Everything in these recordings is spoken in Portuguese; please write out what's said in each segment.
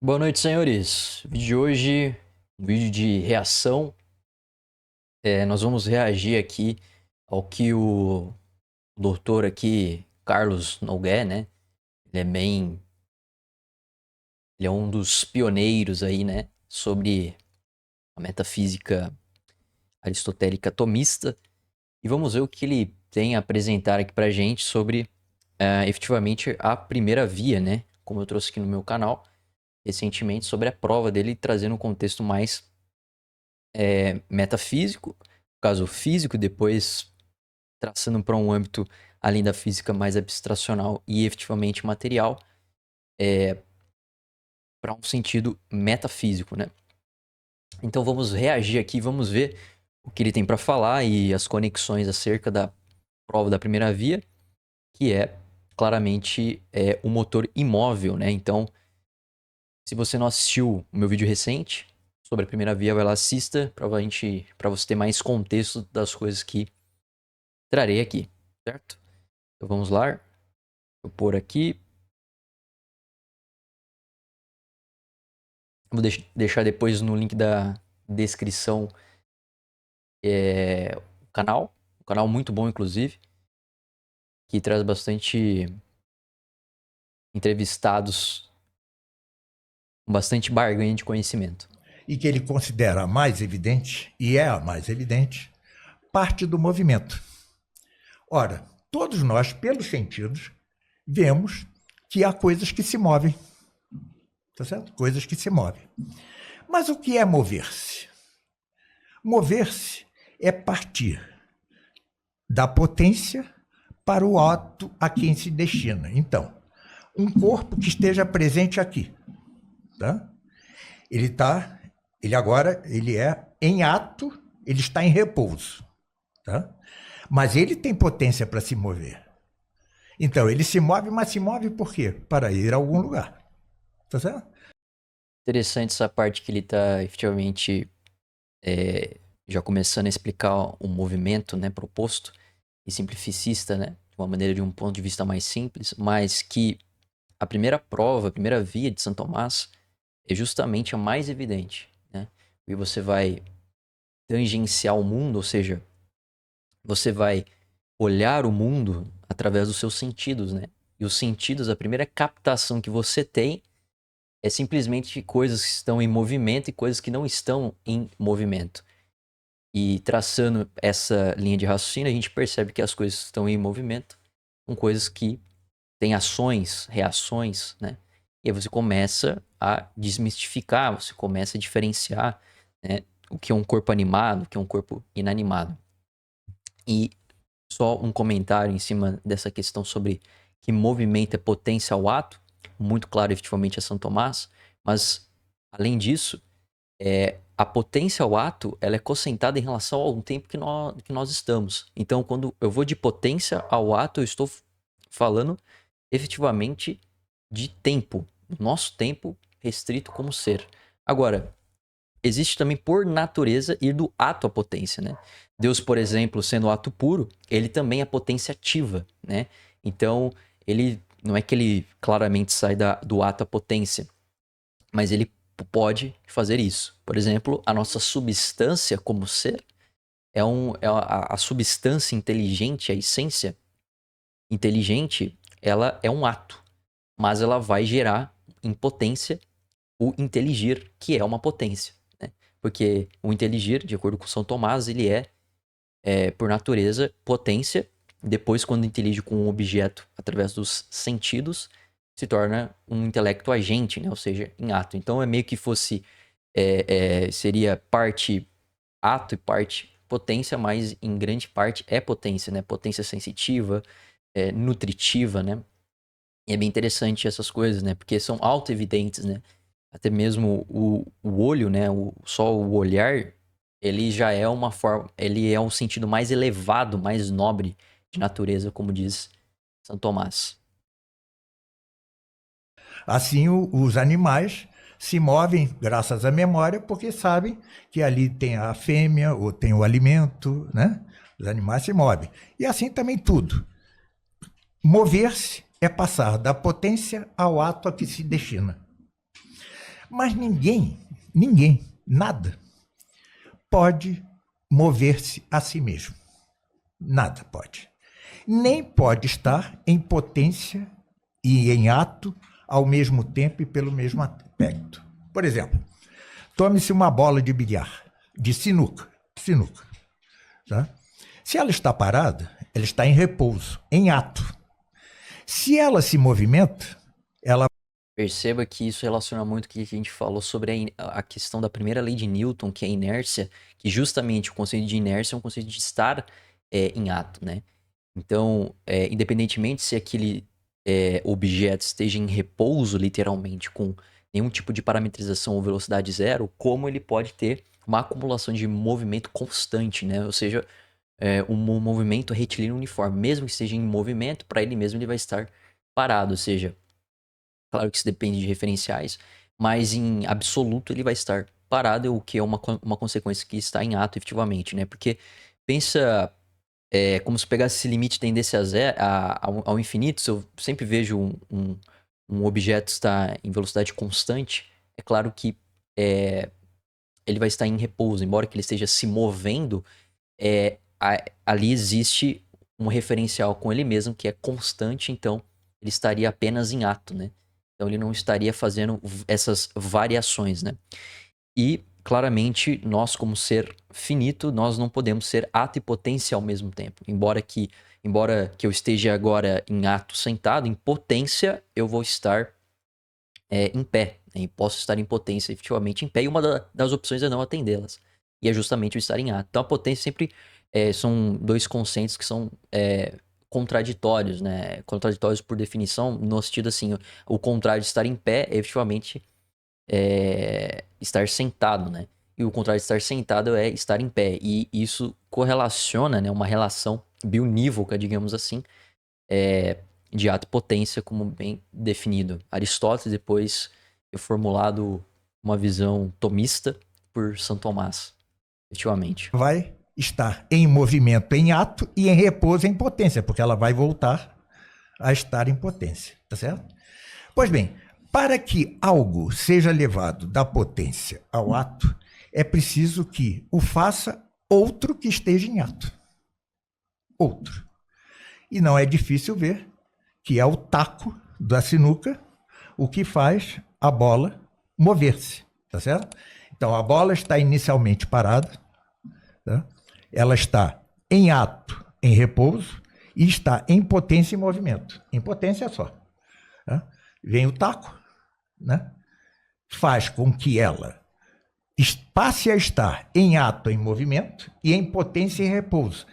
Boa noite, senhores. O vídeo de hoje, um vídeo de reação. Nós vamos reagir aqui ao que o doutor aqui, Carlos Nogués, né? Ele é bem... Ele é um dos pioneiros aí, né? Sobre a metafísica aristotélica tomista. E vamos ver o que ele tem a apresentar aqui pra gente sobre, efetivamente, a primeira via, né? Como eu trouxe aqui no meu canal recentemente, sobre a prova dele, trazendo um contexto mais metafísico, no caso físico, depois traçando para um âmbito além da física mais abstracional e efetivamente material, para um sentido metafísico, né? Então vamos reagir aqui, vamos ver o que ele tem para falar e as conexões acerca da prova da primeira via, que é claramente o motor imóvel, né? Então, se você não assistiu o meu vídeo recente sobre a primeira via, vai lá, assista, provavelmente para você ter mais contexto das coisas que trarei aqui, certo? Então vamos lá, vou pôr aqui. Vou deixar depois no link da descrição o canal. Um canal muito bom, inclusive, que traz bastante entrevistados com bastante barganha de conhecimento. E que ele considera a mais evidente, e é a mais evidente, parte do movimento. Ora, todos nós, pelos sentidos, vemos que há coisas que se movem. Tá certo? Coisas que se movem. Mas o que é mover-se? Mover-se é partir da potência para o ato a quem se destina. Então, um corpo que esteja presente aqui, tá? Ele é em ato, ele está em repouso, tá? Mas ele tem potência para se mover. Então, ele se move, mas se move por quê? Para ir a algum lugar. Tá certo? Interessante essa parte que ele está efetivamente já começando a explicar o movimento, né, proposto e simplificista, né, de uma maneira de um ponto de vista mais simples, mas que a primeira prova, a primeira via de São Tomás é justamente a mais evidente, né? E você vai tangenciar o mundo, ou seja, você vai olhar o mundo através dos seus sentidos, né? E os sentidos, a primeira captação que você tem é simplesmente coisas que estão em movimento e coisas que não estão em movimento. E traçando essa linha de raciocínio, a gente percebe que as coisas estão em movimento com coisas que têm ações, reações, né? E aí você começa a desmistificar, você começa a diferenciar, né, o que é um corpo animado, o que é um corpo inanimado. E só um comentário em cima dessa questão sobre que movimento é potência ao ato, muito claro efetivamente é São Tomás, mas além disso, a potência ao ato ela é cocentrada em relação ao tempo que nós estamos. Então, quando eu vou de potência ao ato, eu estou falando efetivamente de tempo, nosso tempo restrito como ser. Agora, existe também por natureza ir do ato à potência, né? Deus, por exemplo, sendo o ato puro, ele também é potência ativa, né? Então, ele não é que ele claramente sai do ato à potência, mas ele pode fazer isso. Por exemplo, a nossa substância como ser a substância inteligente, a essência inteligente, ela é um ato, mas ela vai gerar em potência o inteligir, que é uma potência, né? Porque o inteligir, de acordo com São Tomás, ele por natureza, potência. Depois, quando intelige com um objeto através dos sentidos, se torna um intelecto agente, né? Ou seja, em ato. Então, é meio que fosse... seria parte ato e parte potência, mas em grande parte é potência, né? Potência sensitiva, nutritiva, né? E é bem interessante essas coisas, né? Porque são auto-evidentes, né? Até mesmo o olho, né? Só o olhar, ele já é uma forma... Ele é um sentido mais elevado, mais nobre de natureza, como diz São Tomás. Assim, os animais se movem graças à memória, porque sabem que ali tem a fêmea ou tem o alimento, né? Os animais se movem. E assim também tudo. Mover-se é passar da potência ao ato a que se destina. Mas ninguém, nada, pode mover-se a si mesmo. Nada pode. Nem pode estar em potência e em ato ao mesmo tempo e pelo mesmo aspecto. Por exemplo, tome-se uma bola de bilhar, de sinuca, tá? Se ela está parada, ela está em repouso, em ato. Se ela se movimenta, ela... Perceba que isso relaciona muito com o que a gente falou sobre a questão da primeira lei de Newton, que é a inércia, que justamente o conceito de inércia é um conceito de estar em ato, né? Então, independentemente se aquele objeto esteja em repouso, literalmente, com nenhum tipo de parametrização ou velocidade zero, como ele pode ter uma acumulação de movimento constante, né? Ou seja, um movimento retilíneo uniforme. Mesmo que esteja em movimento, para ele mesmo ele vai estar parado. Ou seja, claro que isso depende de referenciais, mas em absoluto ele vai estar parado, o que é uma consequência que está em ato efetivamente, né? Porque pensa como se pegasse esse limite de tendência a zero, ao infinito. Se eu sempre vejo um objeto estar em velocidade constante, é claro que ele vai estar em repouso, embora que ele esteja se movendo, ali existe um referencial com ele mesmo que é constante, então ele estaria apenas em ato, né? Então ele não estaria fazendo essas variações, né? E, claramente, nós como ser finito, nós não podemos ser ato e potência ao mesmo tempo. Embora que eu esteja agora em ato sentado, em potência eu vou estar em pé, né? E posso estar em potência efetivamente em pé, e uma das opções é não atendê-las. E é justamente o estar em ato. Então a potência sempre são dois conceitos que são contraditórios, né? Contraditórios por definição, no sentido assim, o contrário de estar em pé é efetivamente estar sentado, né? E o contrário de estar sentado é estar em pé. E isso correlaciona, né? Uma relação bionívoca, digamos assim, de ato e potência, como bem definido. Aristóteles depois formulado uma visão tomista por São Tomás, efetivamente. vai estar em movimento, em ato, e em repouso, em potência, porque ela vai voltar a estar em potência, tá certo? Pois bem, para que algo seja levado da potência ao ato, é preciso que o faça outro que esteja em ato. Outro. E não é difícil ver que é o taco da sinuca o que faz a bola mover-se, tá certo? Então a bola está inicialmente parada, tá? Ela está em ato, em repouso, e está em potência e movimento. Em potência só. Tá? Vem o taco, né? Faz com que ela passe a estar em ato, em movimento, e em potência e repouso.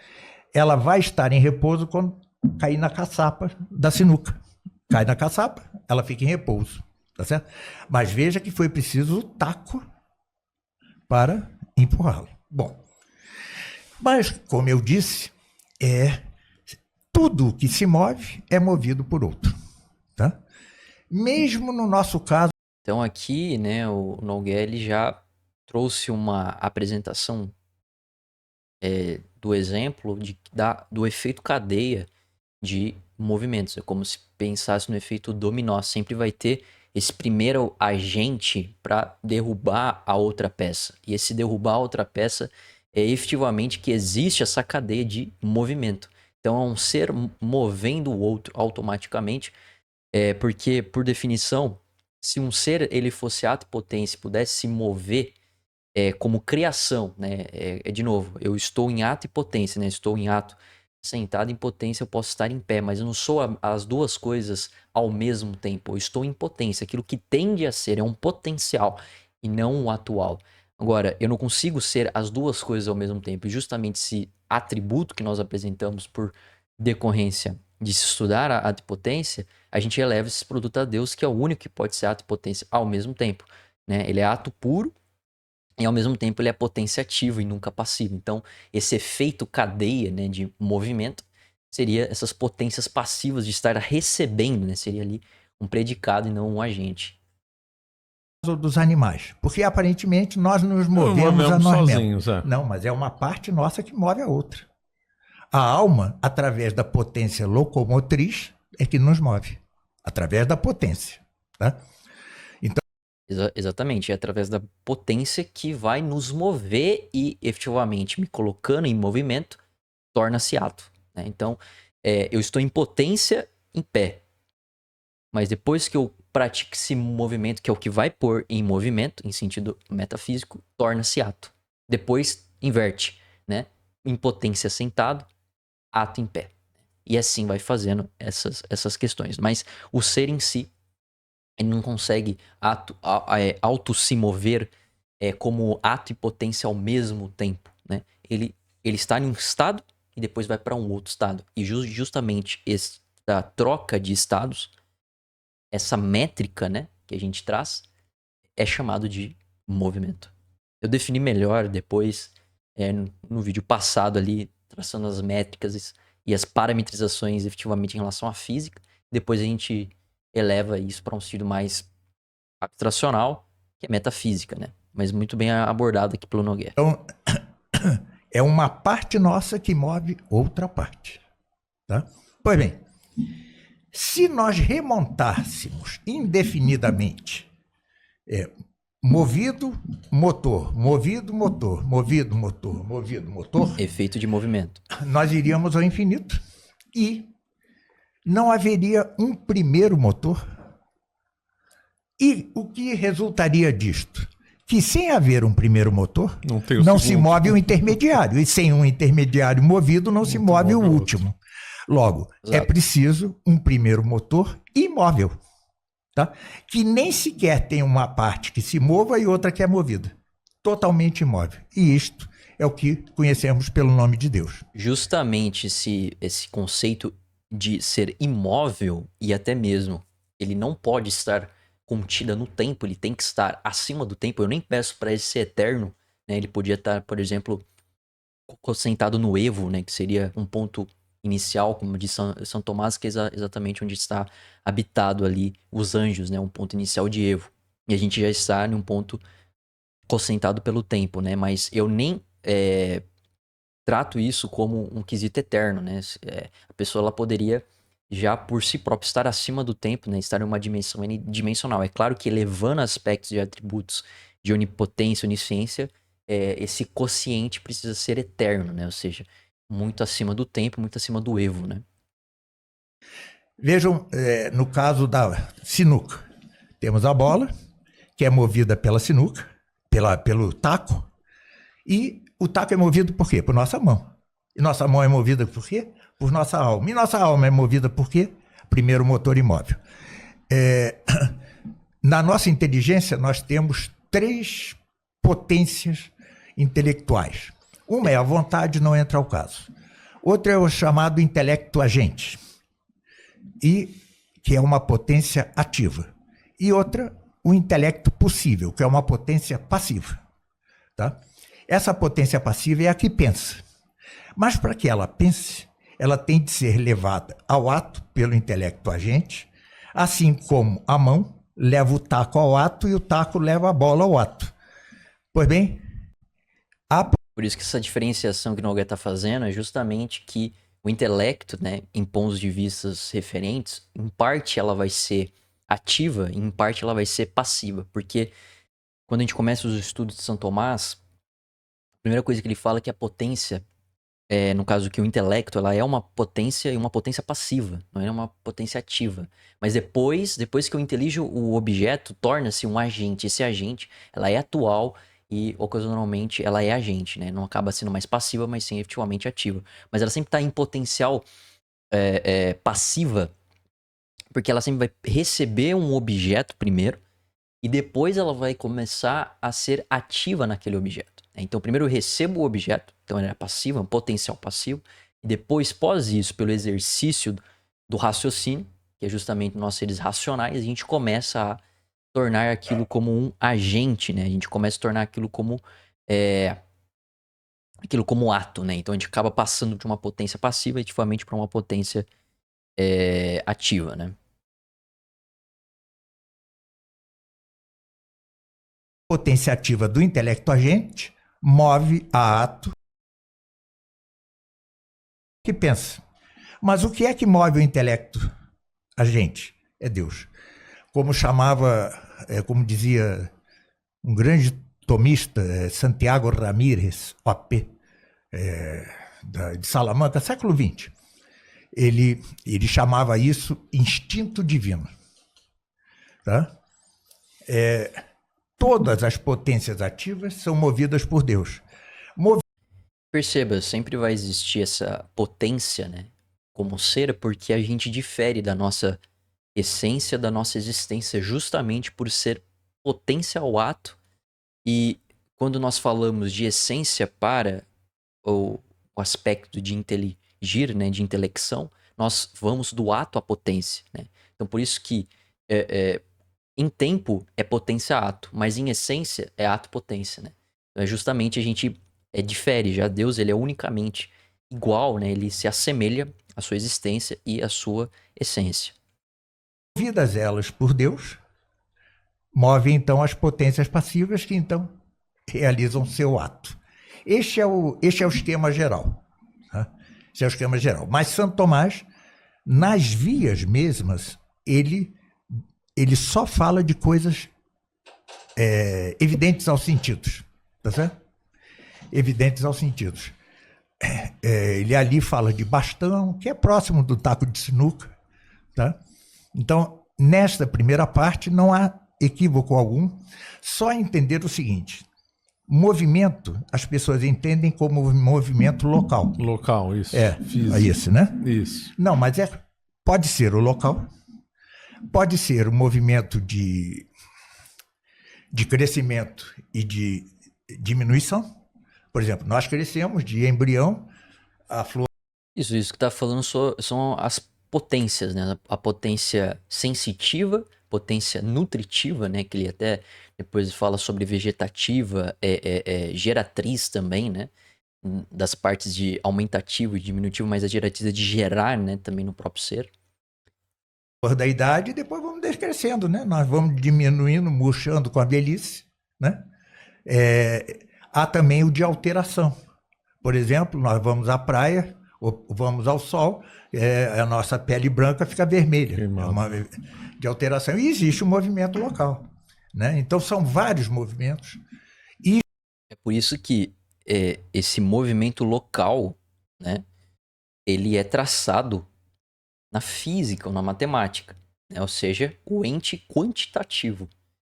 Ela vai estar em repouso quando cair na caçapa da sinuca. Cai na caçapa, ela fica em repouso, tá certo? Mas veja que foi preciso o taco para empurrá-lo. Bom, mas como eu disse, tudo que se move é movido por outro, tá? Mesmo no nosso caso. Então aqui, né, o Nogueira ele já trouxe uma apresentação do exemplo do efeito cadeia de movimentos. É como se pensasse no efeito dominó. Sempre vai ter esse primeiro agente para derrubar a outra peça. E esse derrubar a outra peça é efetivamente que existe essa cadeia de movimento. Então é um ser movendo o outro automaticamente, porque, por definição, se um ser ele fosse ato e potência e pudesse se mover como criação, né? De novo, eu estou em ato e potência, né? Estou em ato sentado, em potência eu posso estar em pé, mas eu não sou as duas coisas ao mesmo tempo. Eu estou em potência. Aquilo que tende a ser é um potencial e não um atual. Agora, eu não consigo ser as duas coisas ao mesmo tempo. E justamente esse atributo que nós apresentamos por decorrência de se estudar a ato e potência, a gente eleva esse produto a Deus, que é o único que pode ser ato e potência ao mesmo tempo, né? Ele é ato puro, e ao mesmo tempo ele é potência ativa e nunca passiva. Então, esse efeito cadeia, né, de movimento seria essas potências passivas de estar recebendo, né? Seria ali um predicado e não um agente. Dos animais, porque aparentemente nós nos movemos a nós sozinhos, mesmos. Não, mas é uma parte nossa que move a outra. A alma, através da potência locomotriz, é que nos move. Através da potência, tá? Exatamente, é através da potência que vai nos mover e efetivamente me colocando em movimento, torna-se ato, né? Então, eu estou em potência em pé, mas depois que eu pratico esse movimento, que é o que vai pôr em movimento, em sentido metafísico, torna-se ato. Depois inverte, né? Em potência sentado, ato em pé. E assim vai fazendo essas questões. Mas o ser em si, ele não consegue auto se mover como ato e potência ao mesmo tempo, né? Ele está em um estado e depois vai para um outro estado. E justamente essa troca de estados, essa métrica, né, que a gente traz, é chamado de movimento. Eu defini melhor depois, no vídeo passado ali, traçando as métricas e as parametrizações efetivamente em relação à física. Depois a gente eleva isso para um sentido mais abstracional, que é metafísica, né? Mas muito bem abordado aqui pelo Nogueira. Então, é uma parte nossa que move outra parte. Tá? Pois bem, se nós remontássemos indefinidamente movido, motor, movido, motor, movido, motor, movido, motor, Efeito de movimento. nós iríamos ao infinito e não haveria um primeiro motor. E o que resultaria disto? Que sem haver um primeiro motor, não se move o intermediário. E sem um intermediário movido, não se move o último. Logo, Exato. é preciso um primeiro motor imóvel, tá? Que nem sequer tem uma parte que se mova e outra que é movida. Totalmente imóvel. E isto é o que conhecemos pelo nome de Deus. Justamente esse conceito de ser imóvel e até mesmo ele não pode estar contida no tempo, ele tem que estar acima do tempo. Eu nem peço para ele ser eterno, né? Ele podia estar, por exemplo, sentado no Evo, né? Que seria um ponto inicial, como de São Tomás, que é exatamente onde está habitado ali os anjos, né? Um ponto inicial de Evo. E a gente já está num ponto cosentado pelo tempo, né? Mas eu nem trato isso como um quesito eterno, né? A pessoa ela poderia já por si própria estar acima do tempo, né? Estar em uma dimensão dimensional. É claro que elevando aspectos de atributos de onipotência, onisciência, esse quociente precisa ser eterno, né? Ou seja, muito acima do tempo, muito acima do evo, né? Vejam, no caso da sinuca, temos a bola, que é movida pela sinuca, pelo taco, e o taco é movido por quê? Por nossa mão. E nossa mão é movida por quê? Por nossa alma. E nossa alma é movida por quê? Primeiro, motor imóvel. Na nossa inteligência, nós temos 3 potências intelectuais. Uma é a vontade, não entra ao caso. Outra é o chamado intelecto agente, que é uma potência ativa. E outra, o intelecto possível, que é uma potência passiva. Tá? Essa potência passiva é a que pensa. Mas para que ela pense, ela tem de ser levada ao ato pelo intelecto agente, assim como a mão leva o taco ao ato e o taco leva a bola ao ato. Pois bem, por isso que essa diferenciação que o Nogueira está fazendo é justamente que o intelecto, né, em pontos de vistas referentes, em parte ela vai ser ativa e em parte ela vai ser passiva. Porque quando a gente começa os estudos de São Tomás, a primeira coisa que ele fala é que a potência, no caso que o intelecto, ela é uma potência e uma potência passiva, não é uma potência ativa. Mas depois que eu intelijo o objeto, torna-se um agente. Esse agente, ela é atual e ocasionalmente ela é agente, né? Não acaba sendo mais passiva, mas sim efetivamente ativa. Mas ela sempre está em potencial passiva, porque ela sempre vai receber um objeto primeiro e depois ela vai começar a ser ativa naquele objeto. Então, primeiro eu recebo o objeto, então ela é passiva, um potencial passivo, e depois, pós isso, pelo exercício do raciocínio, que é justamente nós seres racionais, a gente começa a tornar aquilo como um agente, né? A gente começa a tornar aquilo como ato, né? Então a gente acaba passando de uma potência passiva efetivamente para uma potência ativa, né? Potência ativa do intelecto agente move a ato que pensa. Mas o que é que move o intelecto agente? É Deus. Como chamava como dizia um grande tomista, Santiago Ramírez, OP, de Salamanca, século XX. Ele chamava isso instinto divino. Tá? Todas as potências ativas são movidas por Deus. Perceba, sempre vai existir essa potência, né? Como ser, porque a gente difere da nossa essência, da nossa existência, justamente por ser potência ao ato. E quando nós falamos de essência para o aspecto de inteligir, né, de intelecção, nós vamos do ato à potência, né? Então, por isso que em tempo é potência-ato, mas em essência é ato-potência, né? Então, justamente a gente difere, já Deus ele é unicamente igual, né? Ele se assemelha à sua existência e à sua essência. Movidas elas por Deus, movem então as potências passivas que então realizam seu ato. Este é o esquema geral. Tá? Esse é o esquema geral. Mas Santo Tomás, nas vias mesmas, ele só fala de coisas evidentes aos sentidos. Tá certo? Evidentes aos sentidos. Ele ali fala de bastão, que é próximo do taco de sinuca. Tá? Então, nesta primeira parte, não há equívoco algum, só entender o seguinte: movimento, as pessoas entendem como movimento local. Local, isso. Físico. Isso, né? Isso. Não, mas pode ser o local, pode ser o movimento de crescimento e de diminuição. Por exemplo, nós crescemos de embrião a flor. Isso que está falando são as potências, né? A potência sensitiva, potência nutritiva, né? Que ele até depois fala sobre vegetativa, geratriz também, né? Das partes de aumentativo e diminutivo, mas a geratriz é de gerar, né? Também no próprio ser. Da idade, e depois vamos descrescendo, né? Nós vamos diminuindo, murchando com a velhice, né? Há também o de alteração. Por exemplo, nós vamos à praia, ou vamos ao sol, a nossa pele branca fica vermelha. É uma de alteração. E existe um movimento local. Né? Então, são vários movimentos. É por isso que esse movimento local, né, ele é traçado na física ou na matemática, né? Ou seja, o ente quantitativo.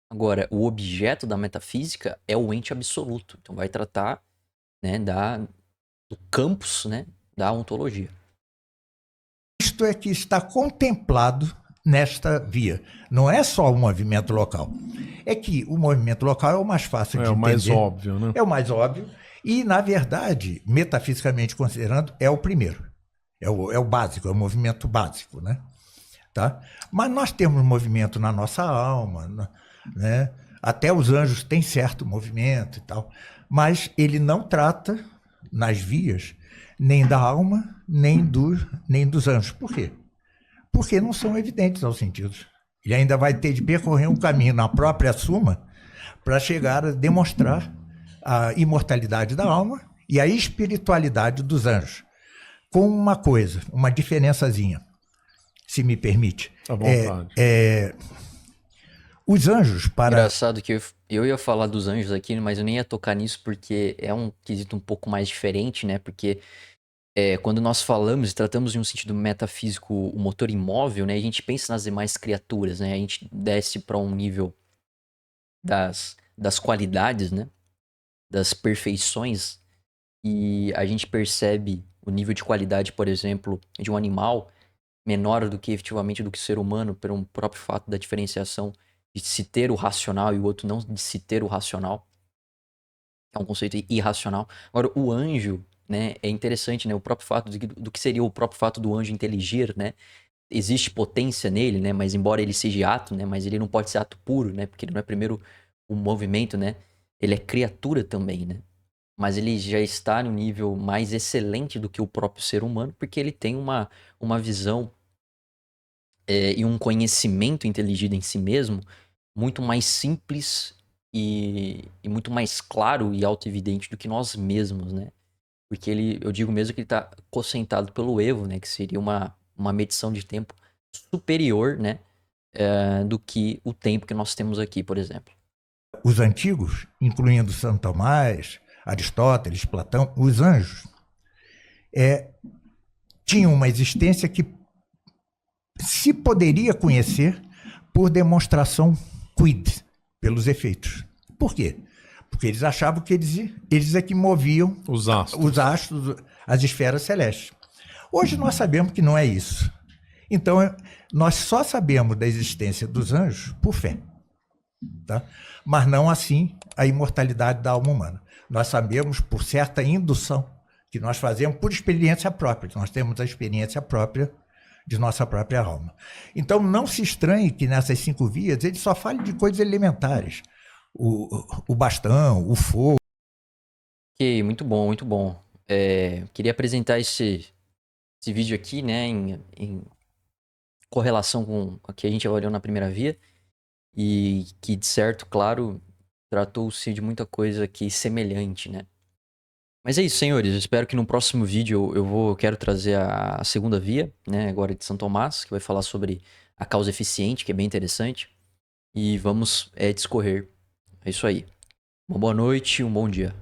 Agora, o objeto da metafísica é o ente absoluto. Então, vai tratar, né, do campus, né, da ontologia. Isto é que está contemplado nesta via. Não é só o movimento local. É que o movimento local é o mais fácil de entender. É o mais óbvio, né? É o mais óbvio. E, na verdade, metafisicamente considerando, é o primeiro. É o básico, é o movimento básico, né? Tá? Mas nós temos movimento na nossa alma, né? Até os anjos têm certo movimento e tal. Mas ele não trata, nas vias, nem da alma, nem dos anjos. Por quê? Porque não são evidentes aos sentidos. Ele ainda vai ter de percorrer um caminho na própria Suma para chegar a demonstrar a imortalidade da alma e a espiritualidade dos anjos. Com uma coisa, uma diferençazinha, se me permite. À vontade. Os anjos para... Engraçado que eu ia falar dos anjos aqui, mas eu nem ia tocar nisso porque é um quesito um pouco mais diferente, né? Porque quando nós falamos e tratamos de um sentido metafísico o motor imóvel, né? A gente pensa nas demais criaturas, né? A gente desce para um nível das qualidades, né? Das perfeições, e a gente percebe o nível de qualidade, por exemplo, de um animal menor do que efetivamente do que o ser humano, pelo próprio fato da diferenciação de se ter o racional e o outro não de se ter o racional. É um conceito irracional. Agora, o anjo, né, é interessante, né, o próprio fato do que seria o próprio fato do anjo inteligir, né? Existe potência nele, né, mas embora ele seja ato, né, mas ele não pode ser ato puro, né, porque ele não é primeiro o movimento, né? Ele é criatura também, né? Mas ele já está no nível mais excelente do que o próprio ser humano, porque ele tem uma visão e um conhecimento inteligido em si mesmo muito mais simples e muito mais claro e autoevidente do que nós mesmos, né? Porque eu digo mesmo que ele está cosentado pelo Evo, né? Que seria uma medição de tempo superior, né? do que o tempo que nós temos aqui, por exemplo. Os antigos, incluindo Santo Tomás, Aristóteles, Platão, os anjos, tinham uma existência que se poderia conhecer por demonstração quid, pelos efeitos. Por quê? Porque eles achavam que eles é que moviam Os astros. os astros, as esferas celestes. Hoje nós sabemos que não é isso. Então, nós só sabemos da existência dos anjos por fé. Tá? Mas não assim a imortalidade da alma humana. Nós sabemos por certa indução que nós fazemos por experiência própria, que nós temos a experiência própria de nossa própria alma. Então, não se estranhe que nessas 5 vias ele só fale de coisas elementares. O bastão, o fogo. Ok, muito bom, muito bom. Queria apresentar esse vídeo aqui, né, em correlação com o que a gente avaliou na primeira via, e que, de certo, claro, tratou-se de muita coisa aqui semelhante, né? Mas é isso, senhores. Eu espero que no próximo vídeo eu quero trazer a segunda via, né, agora de São Tomás, que vai falar sobre a causa eficiente, que é bem interessante. E vamos discorrer. É isso aí. Uma boa noite, um bom dia.